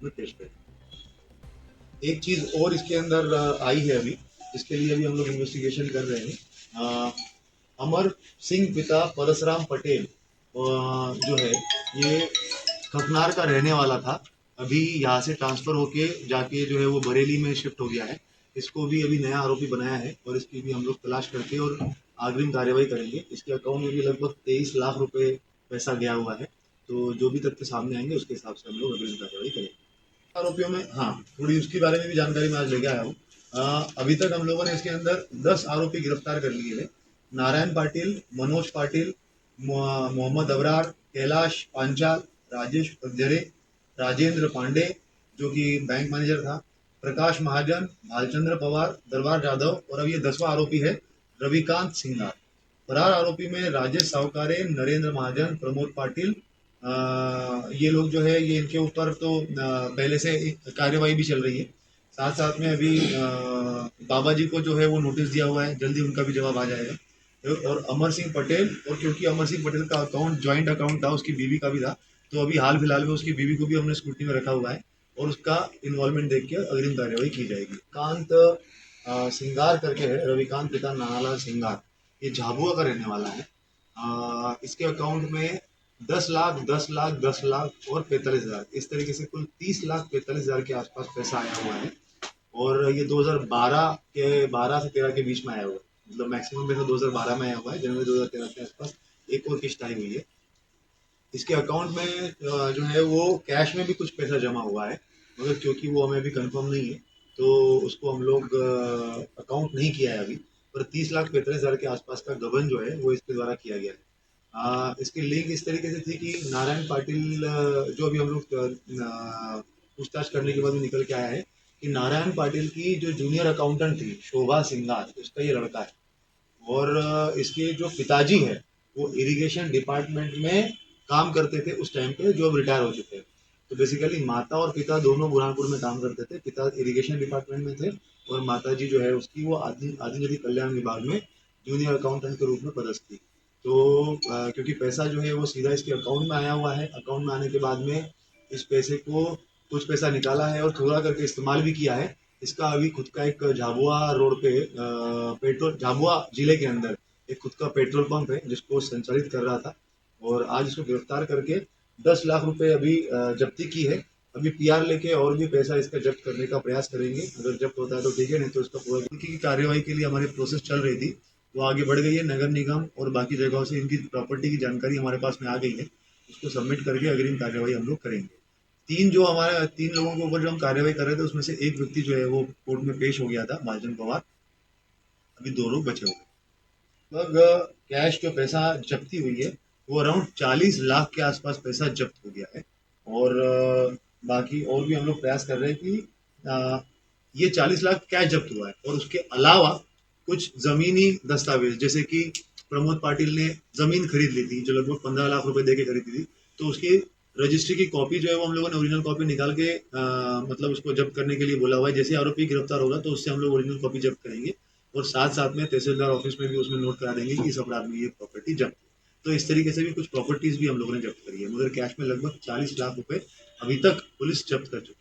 रूप में पेश करें। एक चीज और इसके अंदर आई है अभी, इसके लिए अभी हम लोग इन्वेस्टिगेशन कर रहे हैं। अमर सिंह पिता परसराम पटेल जो है ये खकनार का रहने वाला था। अभी यहाँ से ट्रांसफर होके जाके जो है वो बरेली में शिफ्ट हो गया है। इसको भी अभी नया आरोपी बनाया है और इसकी भी हम लोग तलाश करके और अग्रिम कार्यवाही करेंगे। इसके अकाउंट में भी लगभग 23 लाख रुपए पैसा गया हुआ है। तो जो भी तथ्य सामने आएंगे उसके हिसाब से हम लोग अग्रिम कार्यवाही करेंगे। आरोपियों में हाँ, थोड़ी उसके बारे में भी जानकारी मैं आज लेके आया हूँ। अभी तक हम लोगों ने इसके अंदर 10 आरोपी गिरफ्तार कर लिए हैं। नारायण पाटिल, मनोज पाटिल, मोहम्मद अबरार, कैलाश पांचाल, राजेश पगजरे, राजेंद्र पांडे जो कि बैंक मैनेजर था, प्रकाश महाजन, भालचंद्र पवार, दरबार जाधव और अब ये 10वां आरोपी है रविकांत सिंगार। फरार आरोपी में राजेश सावकारे, नरेंद्र महाजन, प्रमोद पाटिल, ये लोग जो है ये इनके ऊपर तो पहले से कार्यवाही भी चल रही है। साथ साथ में अभी बाबा जी को जो है वो नोटिस दिया हुआ है, जल्दी उनका भी जवाब आ जाएगा। और अमर सिंह पटेल, और क्योंकि अमर सिंह पटेल का अकाउंट ज्वाइंट अकाउंट था, उसकी बीवी का भी था, तो अभी हाल फिलहाल में उसकी बीवी को भी हमने स्कूटी में रखा हुआ है और उसका इन्वॉल्वमेंट देख के अग्रिम कार्यवाही की जाएगी। कांत सिंगार करके है, रविकांत पिता नानालाल सिंगार, ये झाबुआ का रहने वाला है। इसके अकाउंट में 10 लाख, 10 लाख, 10 लाख और 45 हजार, इस तरीके से कुल 30 लाख 45 हजार के आसपास पैसा आया हुआ है। और ये 2012 के 12 से 13 के बीच में आया हुआ है। मतलब मैक्सिमम पैसा 2012 में आया हुआ है, जनवरी 2013 के आसपास एक और किस्त आई हुई है। इसके अकाउंट में जो है वो कैश में भी कुछ पैसा जमा हुआ है, मगर क्योंकि वो हमें अभी कंफर्म नहीं है तो उसको हम लोग अकाउंट नहीं किया है अभी। पर 30 लाख 45 हजार के आसपास का गबन जो है वो इसके द्वारा किया गया है। इसकी लिंक इस तरीके से थी कि नारायण पाटिल जो अभी हम लोग पूछताछ करने के बाद में निकल के आया है कि नारायण पाटिल की जो जूनियर अकाउंटेंट थी शोभा सिंगार, उसका ये लड़का है। और इसके जो पिताजी है वो इरिगेशन डिपार्टमेंट में काम करते थे उस टाइम पे, जो अब रिटायर हो चुके हैं। तो बेसिकली माता और पिता दोनों बुरहानपुर में काम करते थे। पिता इरिगेशन डिपार्टमेंट में थे और माता जी जो है उसकी वो आदिजाति कल्याण विभाग में जूनियर अकाउंटेंट के रूप में पदस्थ थी। तो क्योंकि पैसा जो है वो सीधा इसके अकाउंट में आया हुआ है, अकाउंट में आने के बाद में इस पैसे को कुछ पैसा निकाला है और थोड़ा करके इस्तेमाल भी किया है। इसका अभी खुद का एक झाबुआ रोड पे पेट्रोल, झाबुआ जिले के अंदर एक खुद का पेट्रोल पंप है जिसको संचालित कर रहा था। और आज इसको गिरफ्तार करके 10 लाख रुपए अभी जब्ती की है। अभी पीआर लेके और भी पैसा इसका जब्त करने का प्रयास करेंगे। अगर जब्त होता है तो ठीक है, नहीं तो इसका पूरा की कार्यवाही के लिए हमारी प्रोसेस चल रही थी, वो आगे बढ़ गई है। नगर निगम और बाकी जगहों से इनकी प्रॉपर्टी की जानकारी हमारे पास में आ गई है। उसको सबमिट करके अग्रिम कार्यवाही हम लोग करेंगे। तीन लोगों के ऊपर जो हम कार्रवाई कर रहे थे उसमें से एक व्यक्ति जो है वो कोर्ट में पेश हो गया था, भालचंद्र पवार। अभी 2 लोग बचे हुए हैं। लगभग कैश जो पैसा जब्ती हुई है वो अराउंड 40 लाख के आसपास पैसा जब्त हो गया है। और बाकी और भी हम लोग प्रयास कर रहे हैं कि ये 40 लाख कैश जब्त हुआ है और उसके अलावा कुछ जमीनी दस्तावेज, जैसे कि प्रमोद पाटिल ने जमीन खरीद ली थी जो लगभग 15 लाख रुपए दे के खरीदी थी, तो उसकी रजिस्ट्री की कॉपी जो है वो हम लोगों ने ओरिजिनल कॉपी निकाल के मतलब उसको जब्त करने के लिए बोला हुआ है। जैसे आरोपी गिरफ्तार होगा तो उससे हम लोग ओरिजिनल कॉपी जब्त करेंगे और साथ साथ में तहसीलदार ऑफिस में भी उसमें नोट करा देंगे कि इस अपराध में ये प्रॉपर्टी जब्त। तो इस तरीके से भी कुछ प्रॉपर्टीज भी हम लोगों ने जब्त करी है, मगर कैश में लगभग 40 लाख रुपए अभी तक पुलिस जब्त कर चुकी है।